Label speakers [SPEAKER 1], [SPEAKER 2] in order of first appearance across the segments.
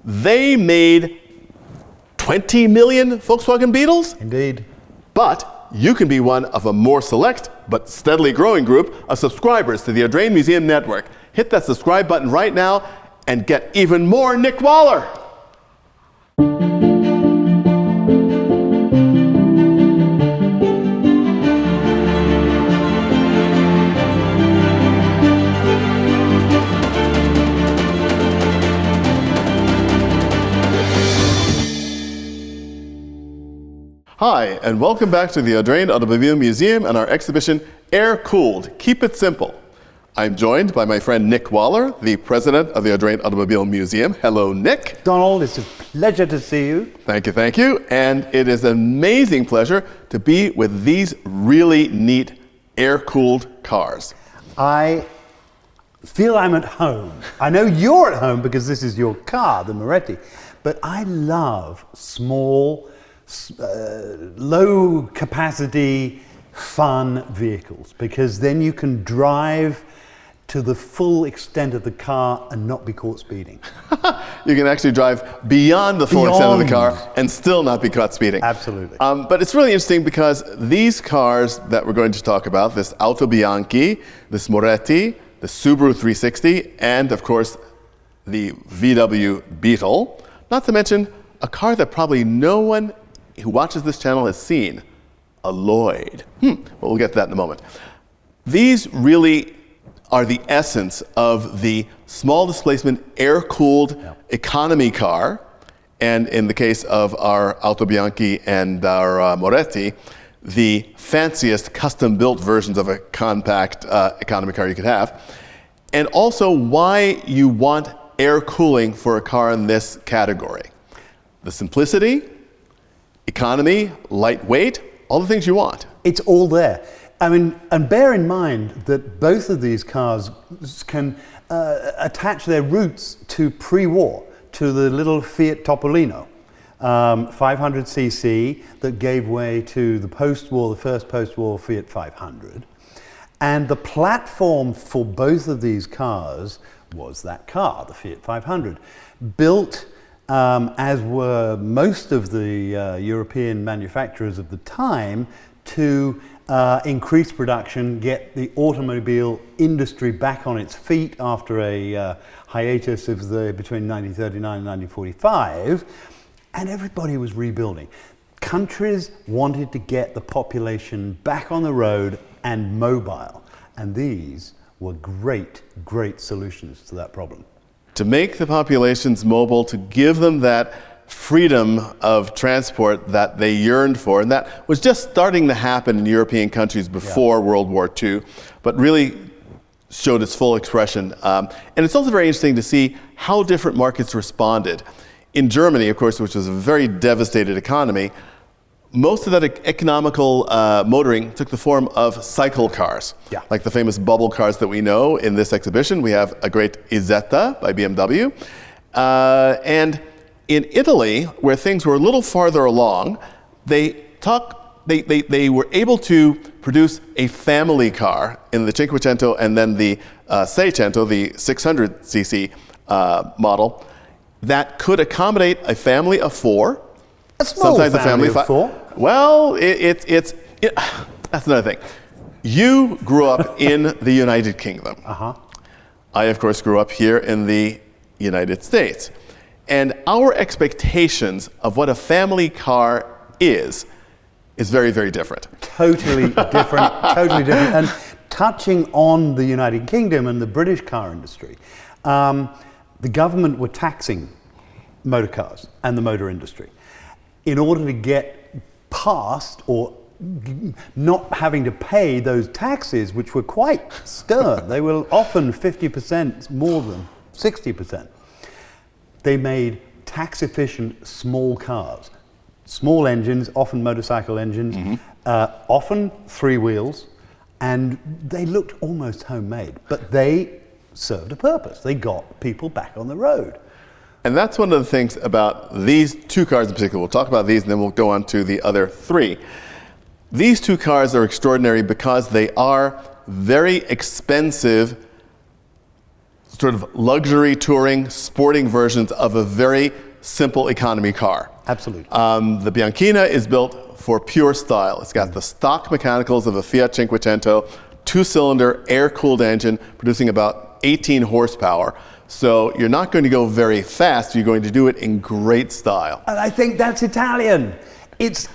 [SPEAKER 1] They made 20 million Volkswagen Beetles.
[SPEAKER 2] Indeed.
[SPEAKER 1] But you can be one of a more select but steadily growing group of subscribers to the Audrain Museum Network. Hit that subscribe button right now and get even more Nick Waller. Hi, and welcome back to the Audrain Automobile Museum and our exhibition, Air Cooled, Keep It Simple. I'm joined by my friend Nick Waller, the president of the Audrain Automobile Museum. Hello, Nick.
[SPEAKER 2] Donald, it's a pleasure to see you.
[SPEAKER 1] Thank you, thank you. And it is an amazing pleasure to be with these really neat air-cooled cars.
[SPEAKER 2] I feel I'm at home. I know you're at home because this is your car, the Moretti, but I love small, low capacity, fun vehicles because then you can drive to the full extent of the car and not be caught speeding.
[SPEAKER 1] You can actually drive beyond the full extent of the car and still not be caught speeding.
[SPEAKER 2] Absolutely.
[SPEAKER 1] But it's really interesting because these cars that we're going to talk about, this Auto Bianchi, this Moretti, the Subaru 360, and of course the VW Beetle, not to mention a car that probably no one who watches this channel has seen, a Lloyd. Well, we'll get to that in a moment. These really are the essence of the small displacement air-cooled economy car, and in the case of our Auto Bianchi and our Moretti, the fanciest custom-built versions of a compact economy car you could have, and also why you want air cooling for a car in this category. The simplicity, economy, lightweight, all the things you want.
[SPEAKER 2] It's all there. I mean, and bear in mind that both of these cars can attach their roots to pre-war, to the little Fiat Topolino, 500cc that gave way to the post-war, the first post-war Fiat 500. And the platform for both of these cars was that car, the Fiat 500, built as were most of the European manufacturers of the time, to increase production, get the automobile industry back on its feet after a hiatus of between 1939 and 1945, and everybody was rebuilding. Countries wanted to get the population back on the road and mobile, and these were great, great solutions to that problem.
[SPEAKER 1] To make the populations mobile, to give them that freedom of transport that they yearned for, and that was just starting to happen in European countries before World War II, but really showed its full expression. And it's also very interesting to see how different markets responded. In Germany, of course, which was a very devastated economy, most of that economical motoring took the form of cycle cars, like the famous bubble cars that we know in this exhibition. We have a great Isetta by BMW. And in Italy, where things were a little farther along, they were able to produce a family car in the Cinquecento and then the Seicento, the 600cc model, that could accommodate a family of four.
[SPEAKER 2] A small family of four.
[SPEAKER 1] Well, that's another thing. You grew up in the United Kingdom. I, of course, grew up here in the United States. And our expectations of what a family car is very, very different.
[SPEAKER 2] Totally different, totally different. And touching on the United Kingdom and the British car industry, the government were taxing motor cars and the motor industry in order to get past or not having to pay those taxes, which were quite stern. They were often 50% more than 60%. They made tax-efficient small cars, small engines, often motorcycle engines, often three wheels, and they looked almost homemade, but they served a purpose. They got people back on the road.
[SPEAKER 1] And that's one of the things about these two cars in particular. We'll talk about these and then we'll go on to the other three. These two cars are extraordinary because they are very expensive sort of luxury touring, sporting versions of a very simple economy car.
[SPEAKER 2] Absolutely.
[SPEAKER 1] The Bianchina is built for pure style. It's got the stock mechanicals of a Fiat Cinquecento, two-cylinder, air-cooled engine, producing about 18 horsepower. So you're not going to go very fast, you're going to do it in great style.
[SPEAKER 2] And I think that's Italian. It's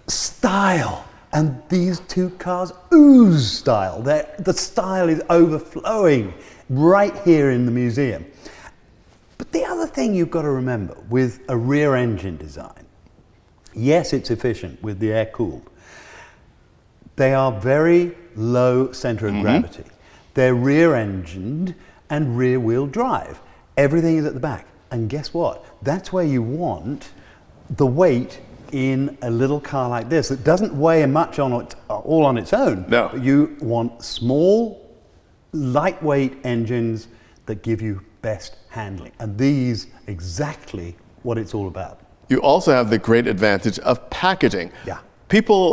[SPEAKER 2] style. And these two cars ooze style. The style is overflowing right here in the museum. But the other thing you've got to remember with a rear engine design, yes, it's efficient with the air cooled. They are very low center of gravity. They're rear engined and rear wheel drive. Everything is at the back. And guess what? That's where you want the weight in a little car like this that doesn't weigh much on it all on its own.
[SPEAKER 1] No.
[SPEAKER 2] But you want small, lightweight engines that give you best handling. And these exactly what it's all about.
[SPEAKER 1] You also have the great advantage of packaging.
[SPEAKER 2] Yeah.
[SPEAKER 1] People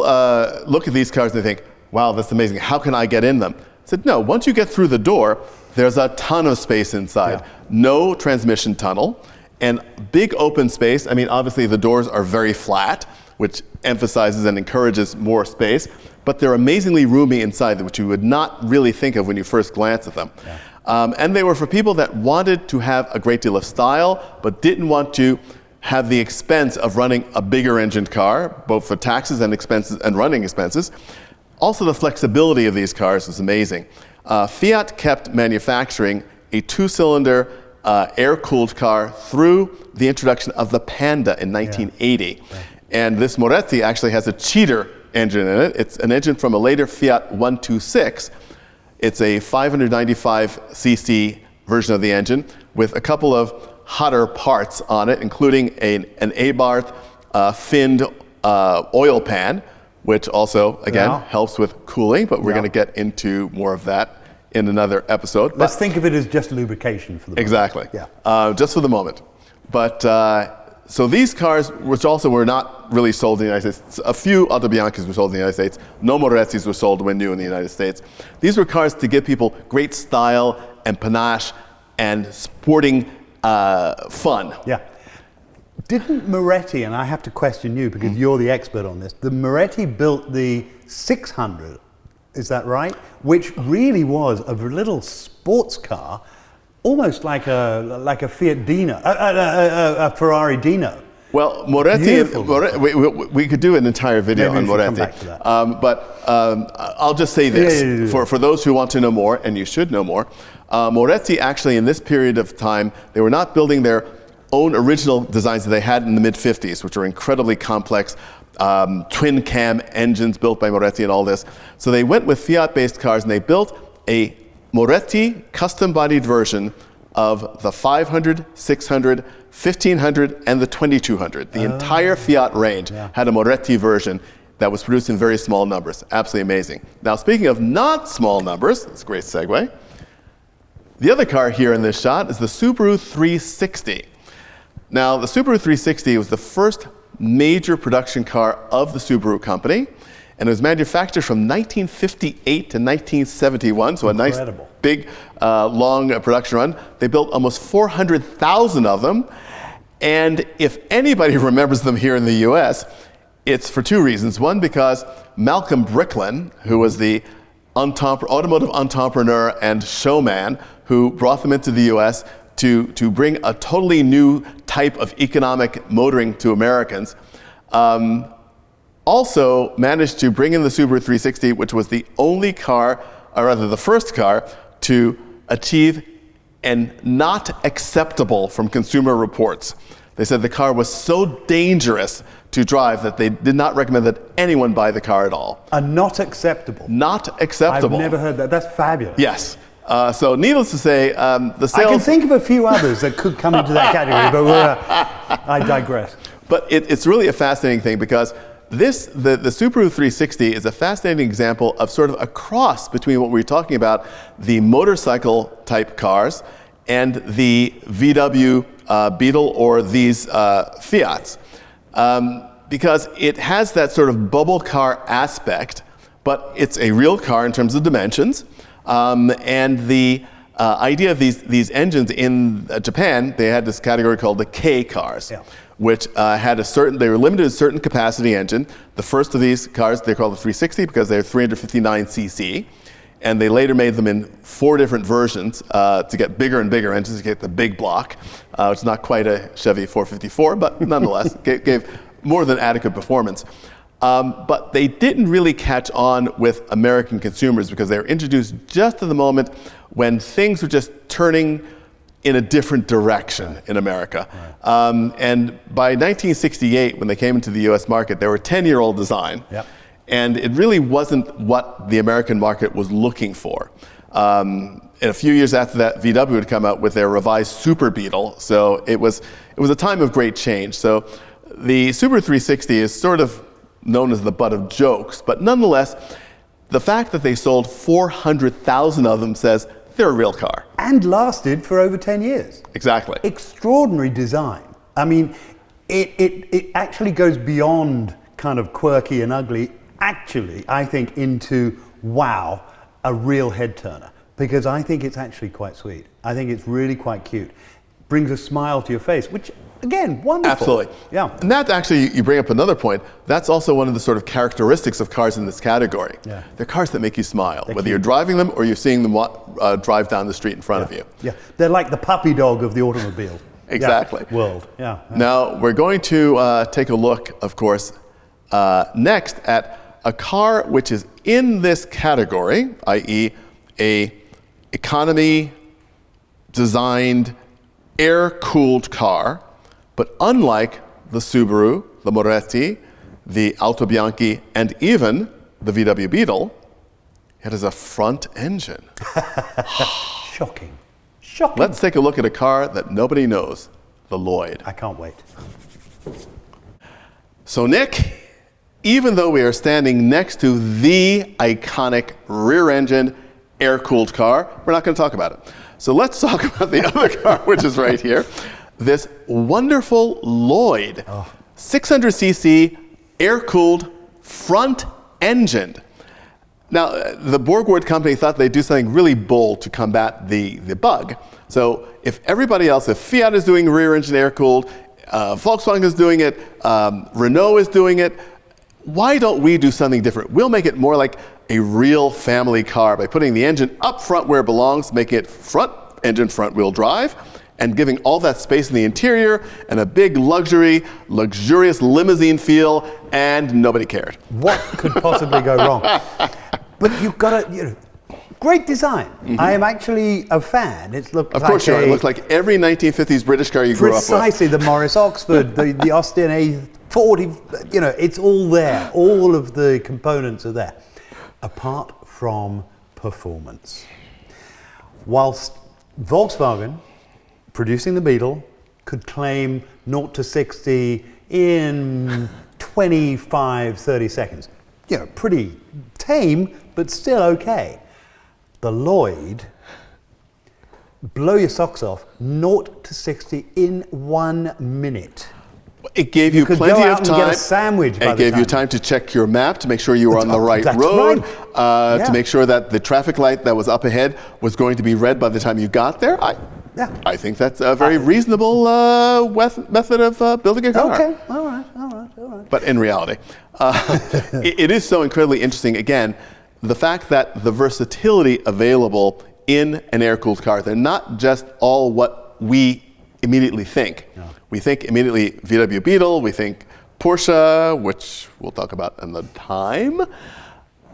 [SPEAKER 1] look at these cars and they think, wow, that's amazing. How can I get in them? I said, no, once you get through the door, there's a ton of space inside.
[SPEAKER 2] Yeah.
[SPEAKER 1] No transmission tunnel and big open space. I mean, obviously the doors are very flat, which emphasizes and encourages more space, but they're amazingly roomy inside, which you would not really think of when you first glance at them.
[SPEAKER 2] Yeah.
[SPEAKER 1] And they were for people that wanted to have a great deal of style, but didn't want to have the expense of running a bigger engined car, both for taxes and expenses and running expenses. Also, the flexibility of these cars is amazing. Fiat kept manufacturing a two-cylinder air-cooled car through the introduction of the Panda in 1980. Yeah. And this Moretti actually has a cheater engine in it. It's an engine from a later Fiat 126. It's a 595cc version of the engine with a couple of hotter parts on it, including an Abarth finned oil pan, which also, again, helps with cooling, but we're going to get into more of that in another episode.
[SPEAKER 2] Let's think of it as just lubrication for the moment.
[SPEAKER 1] Exactly.
[SPEAKER 2] Yeah.
[SPEAKER 1] Just for the moment. But so these cars, which also were not really sold in the United States, a few Autobianchis were sold in the United States, no Morettis were sold when new in the United States. These were cars to give people great style and panache and sporting fun.
[SPEAKER 2] Yeah. Didn't Moretti, and I have to question you because you're the expert on this, the Moretti built the 600, is that right? Which really was a little sports car, almost like a Fiat Dino, a Ferrari Dino.
[SPEAKER 1] Well, Moretti, we could do an entire video on Moretti.
[SPEAKER 2] Come back to that.
[SPEAKER 1] But I'll just say this, for those who want to know more, and you should know more, Moretti actually in this period of time, they were not building their own original designs that they had in the mid-50s, which are incredibly complex, twin cam engines built by Moretti and all this. So they went with Fiat-based cars and they built a Moretti custom-bodied version of the 500, 600, 1500, and the 2200. The entire Fiat range had a Moretti version that was produced in very small numbers. Absolutely amazing. Now, speaking of not small numbers, it's a great segue. The other car here in this shot is the Subaru 360. Now, the Subaru 360 was the first major production car of the Subaru company, and it was manufactured from 1958 to 1971, so
[SPEAKER 2] incredible.
[SPEAKER 1] A nice, big, long production run. They built almost 400,000 of them, and if anybody remembers them here in the US, it's for two reasons. One, because Malcolm Bricklin, who was the automotive entrepreneur and showman who brought them into the US to bring a totally new type of economic motoring to Americans, also managed to bring in the Subaru 360, which was the only car, or rather the first car, to achieve and not acceptable from Consumer Reports. They said the car was so dangerous to drive that they did not recommend that anyone buy the car at all.
[SPEAKER 2] Not acceptable.
[SPEAKER 1] Not acceptable.
[SPEAKER 2] I've never heard that. That's fabulous.
[SPEAKER 1] Yes. So needless to say, the sales...
[SPEAKER 2] I can think of a few others that could come into that category, but I digress.
[SPEAKER 1] But it's really a fascinating thing because the Subaru 360 is a fascinating example of sort of a cross between what we were talking about, the motorcycle type cars, and the VW Beetle or these Fiats. Because it has that sort of bubble car aspect, but it's a real car in terms of dimensions. And the idea of these engines in Japan, they had this category called the K cars, which had they were limited to a certain capacity engine. The first of these cars, they're called the 360 because they're 359 cc. And they later made them in 4 different versions to get bigger and bigger engines, to get the big block. It's not quite a Chevy 454, but nonetheless, gave more than adequate performance. But they didn't really catch on with American consumers because they were introduced just at the moment when things were just turning in a different direction in America. And by 1968, when they came into the US market, they were a 10-year-old design. And it really wasn't what the American market was looking for. And a few years after that, VW would come out with their revised Super Beetle. So it was a time of great change. So the Subaru 360 is sort of known as the butt of jokes, but nonetheless, the fact that they sold 400,000 of them says they're a real car.
[SPEAKER 2] And lasted for over 10 years.
[SPEAKER 1] Exactly.
[SPEAKER 2] Extraordinary design. I mean, it actually goes beyond kind of quirky and ugly, actually, I think, into, wow, a real head turner. Because I think it's actually quite sweet. I think it's really quite cute. Brings a smile to your face, which, again, wonderful.
[SPEAKER 1] Absolutely.
[SPEAKER 2] Yeah.
[SPEAKER 1] And that actually, you bring up another point, that's also one of the sort of characteristics of cars in this category. They're cars that make you smile, whether you're driving them or you're seeing them drive down the street in front of you.
[SPEAKER 2] They're like the puppy dog of the automobile.
[SPEAKER 1] Exactly.
[SPEAKER 2] World.
[SPEAKER 1] Now, we're going to take a look, of course, next at a car which is in this category, i.e. a economy designed air-cooled car, but unlike the Subaru, the Moretti, the Alto Bianchi, and even the VW Beetle, it has a front engine.
[SPEAKER 2] Shocking. Shocking.
[SPEAKER 1] Let's take a look at a car that nobody knows, the Lloyd.
[SPEAKER 2] I can't wait.
[SPEAKER 1] So Nick, even though we are standing next to the iconic rear-engine, air-cooled car, we're not going to talk about it. So let's talk about the other car, which is right here. This wonderful Lloyd, 600cc, air-cooled, front-engined. Now, the Borgward company thought they'd do something really bold to combat the bug. So if everybody else, if Fiat is doing rear-engine air-cooled, Volkswagen is doing it, Renault is doing it, why don't we do something different? We'll make it more like a real family car by putting the engine up front where it belongs, making it front engine, front wheel drive, and giving all that space in the interior and a big luxurious limousine feel, and nobody cared.
[SPEAKER 2] What could possibly go wrong? But you've got to, great design. I am actually a fan. It looks
[SPEAKER 1] of course you are. It looks like every 1950s British car you grew up with.
[SPEAKER 2] Precisely, the Morris Oxford, the Austin A40, it's all there. All of the components are there. Apart from performance. Whilst Volkswagen, producing the Beetle, could claim 0 to 60 in 25, 30 seconds. Pretty tame, but still okay. The Lloyd, blow your socks off, 0 to 60 in 1 minute.
[SPEAKER 1] It gave you plenty of time.
[SPEAKER 2] And get a sandwich by
[SPEAKER 1] it gave you time to check your map to make sure you were on the right road, to make sure that the traffic light that was up ahead was going to be red by the time you got there. I think that's a very reasonable method of building a car.
[SPEAKER 2] Okay, all right.
[SPEAKER 1] But in reality, it is so incredibly interesting. Again, the fact that the versatility available in an air-cooled car, they're not just all what we immediately think.
[SPEAKER 2] No.
[SPEAKER 1] We think immediately VW Beetle, we think Porsche, which we'll talk about in the time.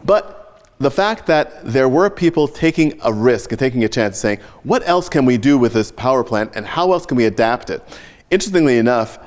[SPEAKER 1] But the fact that there were people taking a risk and taking a chance, saying, what else can we do with this power plant and how else can we adapt it? Interestingly enough,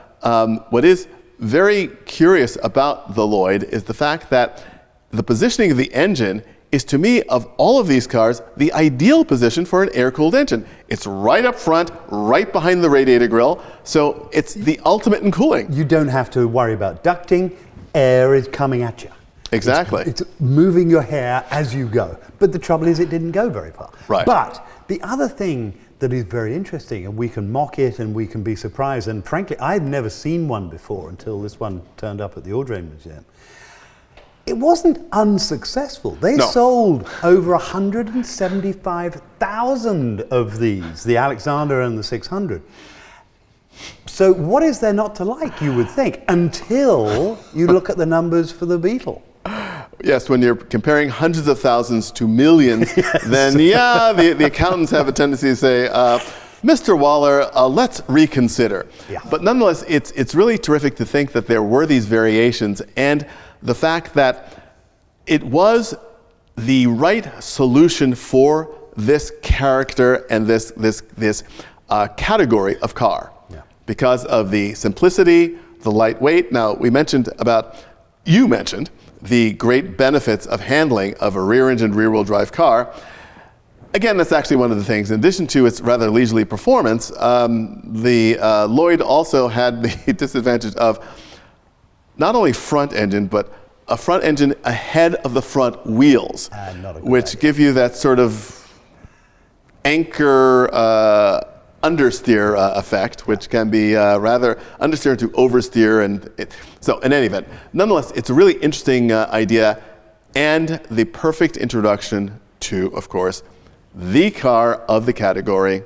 [SPEAKER 1] what is very curious about the Lloyd is the fact that the positioning of the engine is, to me, of all of these cars, the ideal position for an air-cooled engine. It's right up front, right behind the radiator grille, so it's the ultimate in cooling.
[SPEAKER 2] You don't have to worry about ducting. Air is coming at you.
[SPEAKER 1] Exactly.
[SPEAKER 2] It's moving your hair as you go. But the trouble is it didn't go very far.
[SPEAKER 1] Right.
[SPEAKER 2] But the other thing that is very interesting, and we can mock it and we can be surprised, and frankly, I've never seen one before until this one turned up at the Audrain Museum. it wasn't unsuccessful. They sold over 175,000 of these, the Alexander and the 600. So what is there not to like, you would think, until you look at the numbers for the Beetle?
[SPEAKER 1] Yes, when you're comparing hundreds of thousands to millions, then the accountants have a tendency to say, Mr. Waller, let's reconsider.
[SPEAKER 2] Yeah.
[SPEAKER 1] But nonetheless, it's really terrific to think that there were these variations, and the fact that it was the right solution for this character and this category of car.
[SPEAKER 2] Yeah.
[SPEAKER 1] Because of the simplicity, the lightweight. Now, you mentioned the great benefits of handling of a rear-engine, rear-wheel drive car. Again, that's actually one of the things. In addition to its rather leisurely performance, the Lloyd also had the disadvantage of not only front engine, but a front engine ahead of the front wheels, which give you that sort of anchor understeer effect, which can be rather understeer to oversteer. So in any event, nonetheless, it's a really interesting idea and the perfect introduction to, of course, the car of the category,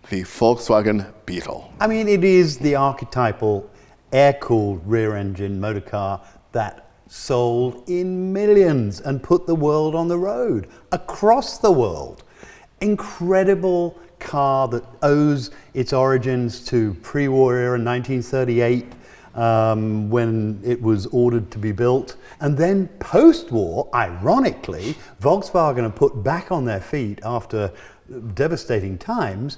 [SPEAKER 1] the Volkswagen Beetle.
[SPEAKER 2] I mean, it is the archetypal air-cooled rear-engine motor car that sold in millions and put the world on the road, across the world. Incredible car that owes its origins to pre-war era 1938, when it was ordered to be built. And then post-war, ironically, Volkswagen are put back on their feet after devastating times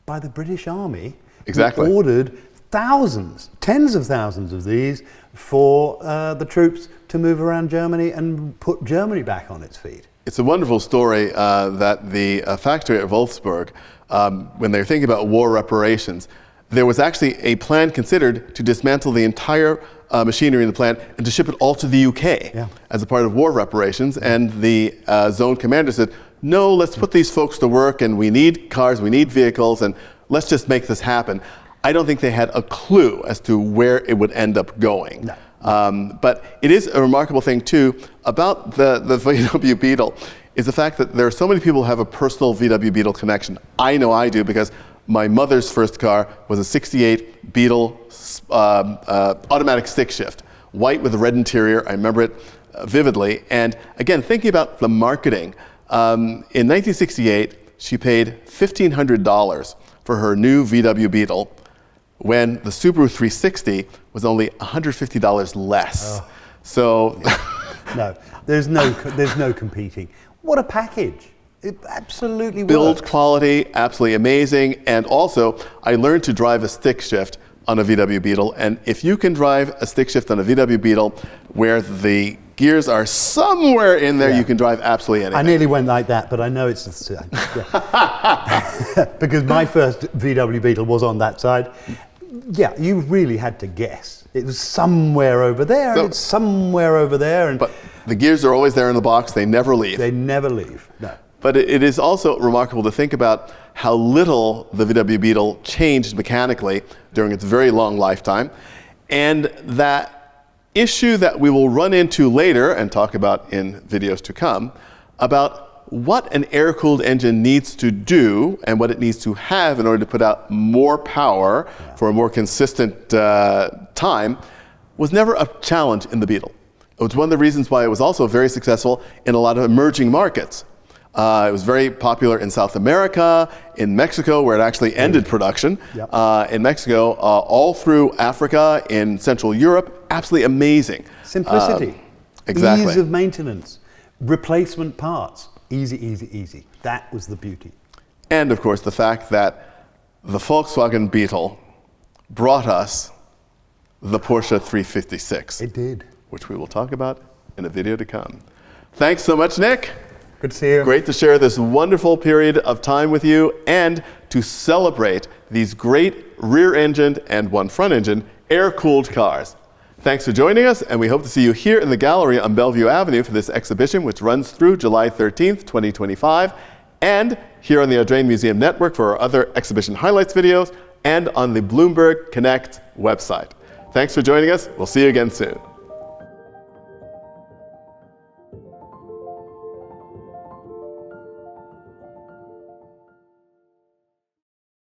[SPEAKER 2] by the British Army.
[SPEAKER 1] Exactly.
[SPEAKER 2] Who ordered thousands, tens of thousands of these for the troops to move around Germany and put Germany back on its feet.
[SPEAKER 1] It's a wonderful story that the factory at Wolfsburg, when they're thinking about war reparations, there was actually a plan considered to dismantle the entire machinery in the plant and to ship it all to the UK as a part of war reparations. And the zone commander said, no, let's put these folks to work, and we need cars, we need vehicles, and let's just make this happen. I don't think they had a clue as to where it would end up going.
[SPEAKER 2] No.
[SPEAKER 1] But it is a remarkable thing, too, about the VW Beetle, is the fact that there are so many people who have a personal VW Beetle connection. I know I do, because my mother's first car was a 68 Beetle automatic stick shift, white with a red interior. I remember it vividly. And again, thinking about the marketing, in 1968, she paid $1,500 for her new VW Beetle, when the Subaru 360 was only $150 less.
[SPEAKER 2] Oh.
[SPEAKER 1] So,
[SPEAKER 2] no, there's no competing. What a package! It absolutely
[SPEAKER 1] build
[SPEAKER 2] works.
[SPEAKER 1] quality, absolutely amazing. And also, I learned to drive a stick shift on a VW Beetle. And if you can drive a stick shift on a VW Beetle where the gears are somewhere in there, you can drive absolutely anything.
[SPEAKER 2] I nearly went like that, but I know it's the same. Because my first VW Beetle was on that side. Yeah, you really had to guess. It was somewhere over there, and it's somewhere over there.
[SPEAKER 1] But the gears are always there in the box. They never leave.
[SPEAKER 2] They never leave, no.
[SPEAKER 1] But it is also remarkable to think about how little the VW Beetle changed mechanically during its very long lifetime. And that issue that we will run into later and talk about in videos to come, about what an air-cooled engine needs to do and what it needs to have in order to put out more power for a more consistent time, was never a challenge in the Beetle. It was one of the reasons why it was also very successful in a lot of emerging markets. It was very popular in South America, in Mexico, where it actually ended production. In Mexico, all through Africa, in Central Europe, absolutely amazing.
[SPEAKER 2] Simplicity,
[SPEAKER 1] exactly.
[SPEAKER 2] Ease of maintenance, replacement parts, easy, easy, easy. That was the beauty.
[SPEAKER 1] And of course, the fact that the Volkswagen Beetle brought us the Porsche 356.
[SPEAKER 2] It did.
[SPEAKER 1] Which we will talk about in a video to come. Thanks so much, Nick.
[SPEAKER 2] Good to see you.
[SPEAKER 1] Great to share this wonderful period of time with you and to celebrate these great rear-engined and one front-engine air-cooled cars. Thanks for joining us, and we hope to see you here in the gallery on Bellevue Avenue for this exhibition, which runs through July 13th, 2025, and here on the Audrain Museum Network for our other exhibition highlights videos, and on the Bloomberg Connect website. Thanks for joining us. We'll see you again soon.